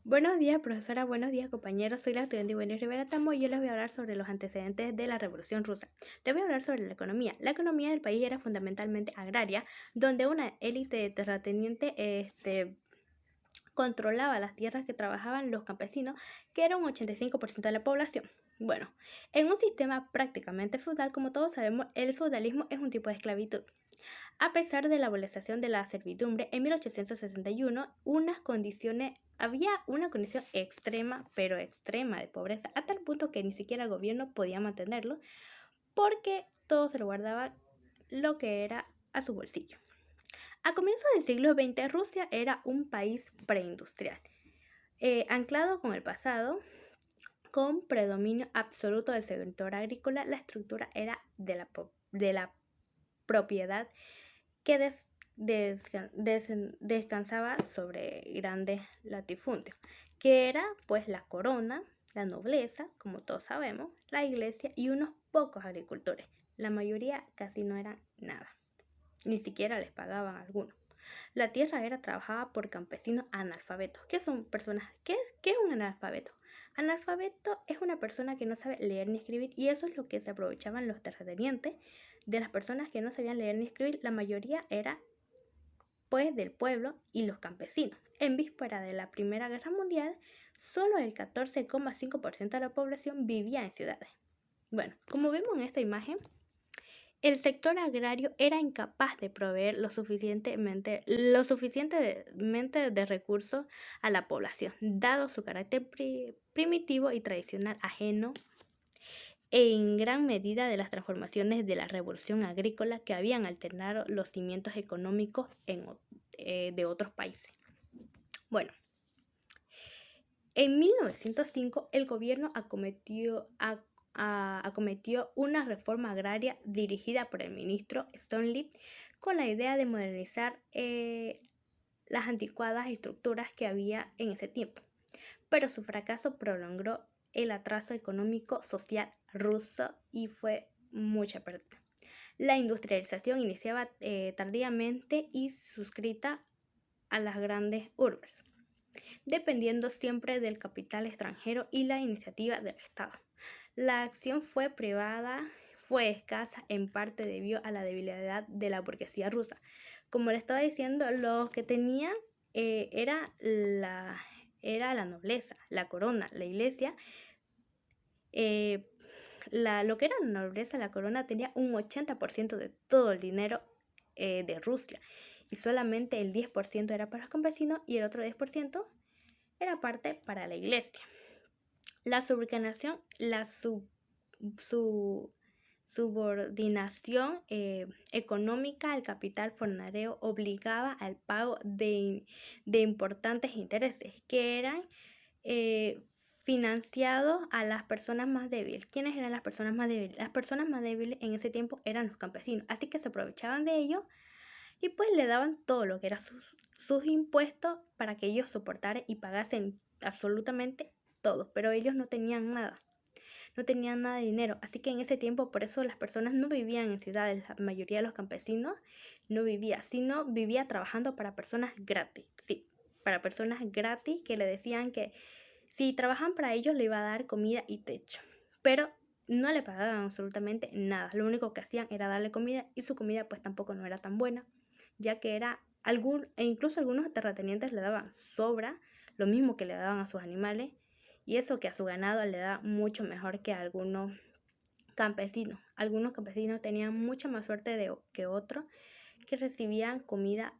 Buenos días, profesora. Buenos días, compañeros. Soy la estudiante Ivonne Rivera Tamo y yo les voy a hablar sobre los antecedentes de la Revolución Rusa. Les voy a hablar sobre la economía. La economía del país era fundamentalmente agraria, donde una élite de terratenientes controlaba las tierras que trabajaban los campesinos, que era un 85% de la población. Bueno, en un sistema prácticamente feudal, como todos sabemos, el feudalismo es un tipo de esclavitud. A pesar de la abolición de la servidumbre, en 1861 había una condición extrema, pero extrema de pobreza, a tal punto que ni siquiera el gobierno podía mantenerlo, porque todo se lo guardaba lo que era a su bolsillo. A comienzos del siglo XX, Rusia era un país preindustrial, anclado con el pasado, con predominio absoluto del sector agrícola. La estructura era de la propiedad que descansaba sobre grandes latifundios, que era pues la corona, la nobleza, como todos sabemos, la iglesia y unos pocos agricultores. La mayoría casi no eran nada, ni siquiera les pagaban a algunos. La tierra era trabajada por campesinos analfabetos. ¿Qué son personas? ¿Qué es un analfabeto? Analfabeto es una persona que no sabe leer ni escribir, y eso es lo que se aprovechaban los terratenientes de las personas que no sabían leer ni escribir. La mayoría era pues del pueblo y los campesinos. En víspera de la Primera Guerra Mundial, solo el 14,5% de la población vivía en ciudades. Bueno, como vemos en esta imagen, el sector agrario era incapaz de proveer lo suficientemente de recursos a la población, dado su carácter primitivo y tradicional, ajeno en gran medida de las transformaciones de la revolución agrícola que habían alterado los cimientos económicos de otros países. Bueno, en 1905 el gobierno acometió una reforma agraria dirigida por el ministro Stanley con la idea de modernizar las anticuadas estructuras que había en ese tiempo, pero su fracaso prolongó el atraso económico social ruso y fue mucha pérdida. La industrialización iniciaba tardíamente y suscrita a las grandes urbes, dependiendo siempre del capital extranjero y la iniciativa del Estado. La acción fue escasa, en parte debido a la debilidad de la burguesía rusa. Como le estaba diciendo, lo que tenía era la nobleza, la corona, la iglesia. Lo que era la nobleza, la corona, tenía un 80% de todo el dinero de Rusia, y solamente el 10% era para los campesinos y el otro 10% era parte para la iglesia. La subordinación económica al capital foráneo obligaba al pago de importantes intereses que eran financiados a las personas más débiles. ¿Quiénes eran las personas más débiles? Las personas más débiles en ese tiempo eran los campesinos, así que se aprovechaban de ellos y pues le daban todo lo que eran sus impuestos para que ellos soportaran y pagasen absolutamente todo, pero ellos no tenían nada de dinero, así que en ese tiempo por eso las personas no vivían en ciudades. La mayoría de los campesinos no vivía, sino vivía trabajando para personas gratis, sí, para personas gratis, que le decían que si trabajaban para ellos le iba a dar comida y techo, pero no le pagaban absolutamente nada. Lo único que hacían era darle comida, y su comida pues tampoco no era tan buena, ya que incluso algunos terratenientes le daban sobra, lo mismo que le daban a sus animales, y eso que a su ganado le da mucho mejor que a algunos campesinos. Algunos campesinos tenían mucha más suerte que otros, que recibían comida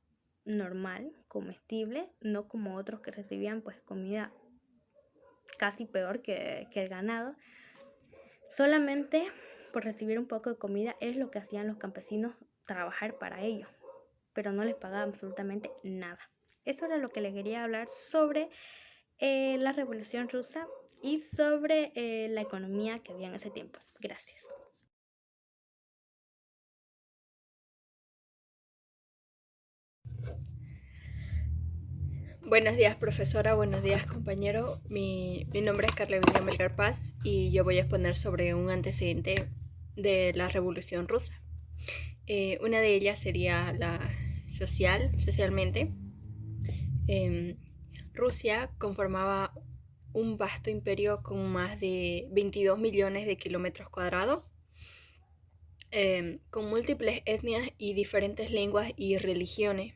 normal, comestible, no como otros que recibían pues comida casi peor que el ganado. Solamente por recibir un poco de comida es lo que hacían los campesinos, trabajar para ellos, pero no les pagaban absolutamente nada. Eso era lo que les quería hablar sobre la Revolución Rusa y sobre la economía que había en ese tiempo. Gracias. Buenos días, profesora. Buenos días, compañero. Mi nombre es Carla Melgar Paz y yo voy a exponer sobre un antecedente de la Revolución Rusa. Una de ellas sería la socialmente. Rusia conformaba un vasto imperio con más de 22 millones de kilómetros cuadrados, con múltiples etnias y diferentes lenguas y religiones.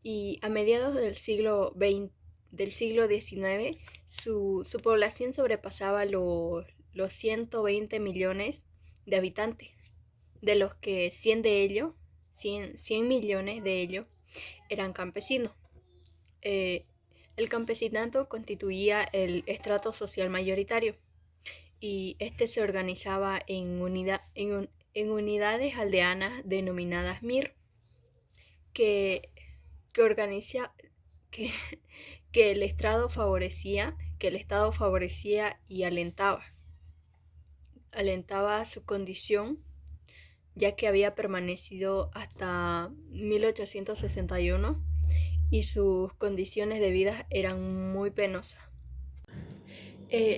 Y a mediados del siglo XIX, su población sobrepasaba los 120 millones de habitantes, de los que 100 millones de ellos eran campesinos. El campesinato constituía el estrato social mayoritario y este se organizaba en unidades aldeanas denominadas MIR, que el Estado favorecía y alentaba su condición, ya que había permanecido hasta 1861 y sus condiciones de vida eran muy penosas.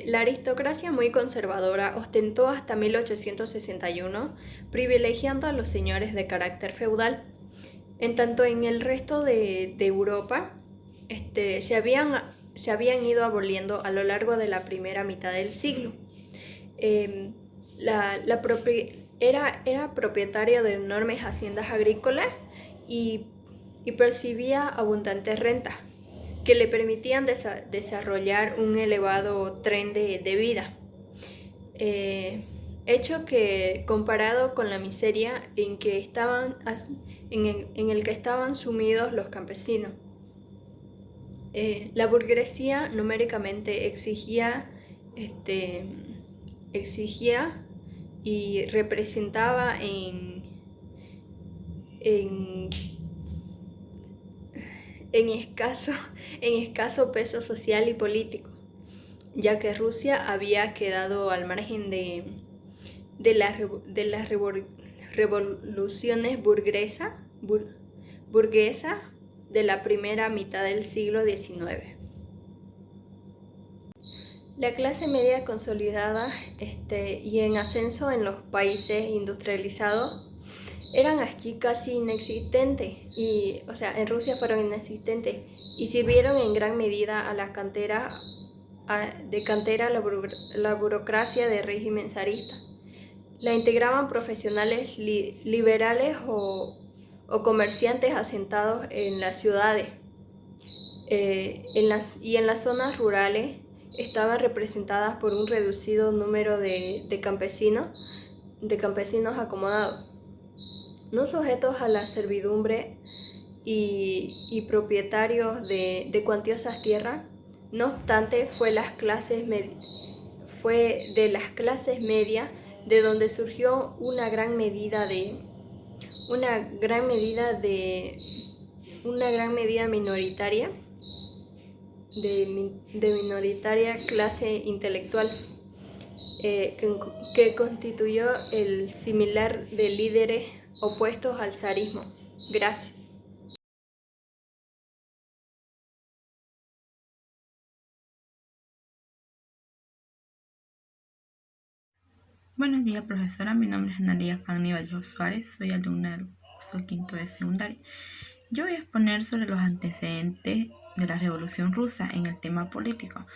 La aristocracia, muy conservadora, ostentó hasta 1861, privilegiando a los señores de carácter feudal. En tanto, en el resto de Europa se habían ido aboliendo a lo largo de la primera mitad del siglo. Era propietario de enormes haciendas agrícolas y percibía abundantes rentas que le permitían desarrollar un elevado tren de vida. Hecho que, comparado con la miseria en el que estaban sumidos los campesinos, la burguesía numéricamente exigía y representaba en escaso peso social y político, ya que Rusia había quedado al margen de las revoluciones burguesas de la primera mitad del siglo XIX. La clase media consolidada y en ascenso en los países industrializados eran aquí casi inexistentes, en Rusia fueron inexistentes y sirvieron en gran medida a la cantera la burocracia del régimen zarista. La integraban profesionales liberales o comerciantes asentados en las ciudades. En las zonas rurales estaban representadas por un reducido número de campesinos acomodados, no sujetos a la servidumbre y propietarios de cuantiosas tierras. No obstante, fue de las clases medias de donde surgió una gran medida minoritaria clase intelectual, que constituyó el similar de líderes opuestos al zarismo. Gracias. Buenos días, profesora. Mi nombre es Analia Fanny Vallejo Suárez. Soy alumna del curso quinto de secundaria. Yo voy a exponer sobre los antecedentes de la Revolución Rusa en el tema político.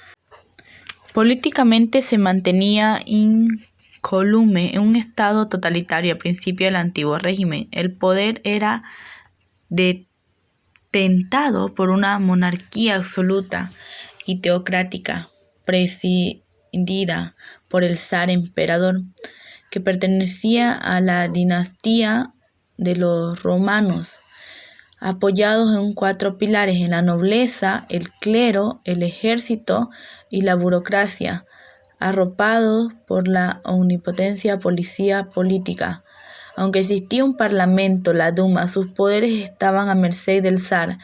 Políticamente se mantenía incólume en un estado totalitario a principio del antiguo régimen. El poder era detentado por una monarquía absoluta y teocrática, presidida por el zar emperador, que pertenecía a la dinastía de los romanos, apoyados en 4 pilares: en la nobleza, el clero, el ejército y la burocracia, arropados por la omnipotencia policía política. Aunque existía un parlamento, la Duma, sus poderes estaban a merced del zar,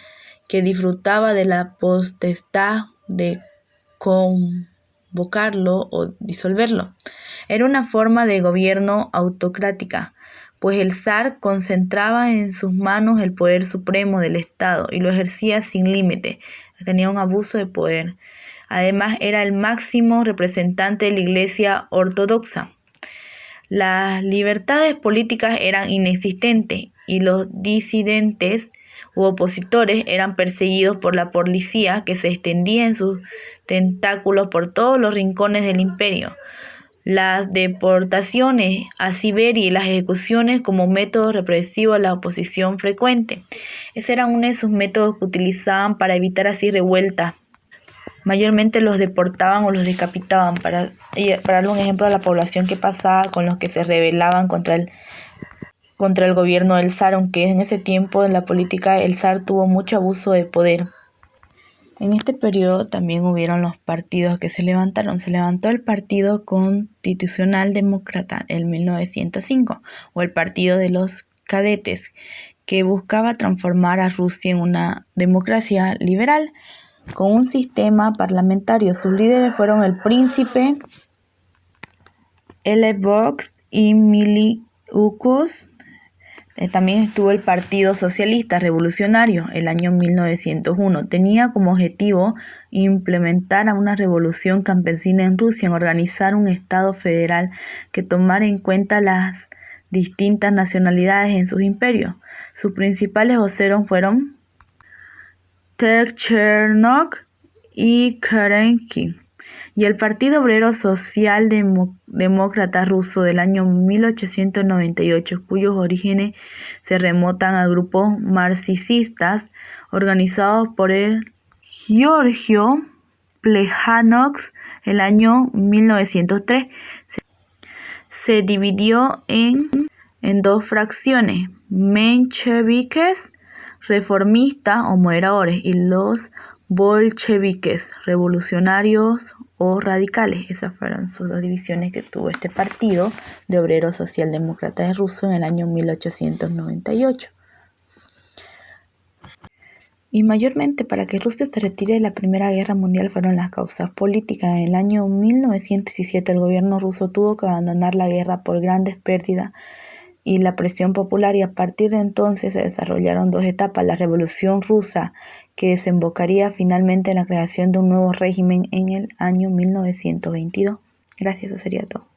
que disfrutaba de la potestad de convocarlo o disolverlo. Era una forma de gobierno autocrática, pues el zar concentraba en sus manos el poder supremo del Estado y lo ejercía sin límite. Tenía un abuso de poder. Además, era el máximo representante de la Iglesia ortodoxa. Las libertades políticas eran inexistentes y los disidentes u opositores eran perseguidos por la policía, que se extendía en sus tentáculos por todos los rincones del imperio. Las deportaciones a Siberia y las ejecuciones como método represivo a la oposición frecuente. Ese era uno de sus métodos que utilizaban para evitar así revueltas. Mayormente los deportaban o los decapitaban, para darle un ejemplo a la población que pasaba con los que se rebelaban contra el gobierno del zar, aunque en ese tiempo en la política el zar tuvo mucho abuso de poder. En este periodo también hubieron los partidos que se levantaron. Se levantó el Partido Constitucional Demócrata en 1905, o el Partido de los Cadetes, que buscaba transformar a Rusia en una democracia liberal con un sistema parlamentario. Sus líderes fueron el príncipe Elevokh y Miliukos. También estuvo el Partido Socialista Revolucionario el año 1901. Tenía como objetivo implementar una revolución campesina en Rusia, organizar un Estado federal que tomara en cuenta las distintas nacionalidades en sus imperios. Sus principales voceros fueron Tekchernok y Kerensky. Y el Partido Obrero Socialdemócrata Ruso del año 1898, cuyos orígenes se remontan a grupos marxistas organizados por el Georgio Plejánov el año 1903. Se dividió en dos fracciones: mencheviques, reformistas o moderadores, y los bolcheviques, revolucionarios o radicales. Esas fueron sus dos divisiones que tuvo este Partido de Obreros Socialdemócratas Ruso en el año 1898. Y mayormente para que Rusia se retire de la Primera Guerra Mundial fueron las causas políticas. En el año 1917 el gobierno ruso tuvo que abandonar la guerra por grandes pérdidas y la presión popular, y a partir de entonces se desarrollaron dos etapas: la Revolución Rusa, que desembocaría finalmente en la creación de un nuevo régimen en el año 1922. Gracias, eso sería todo.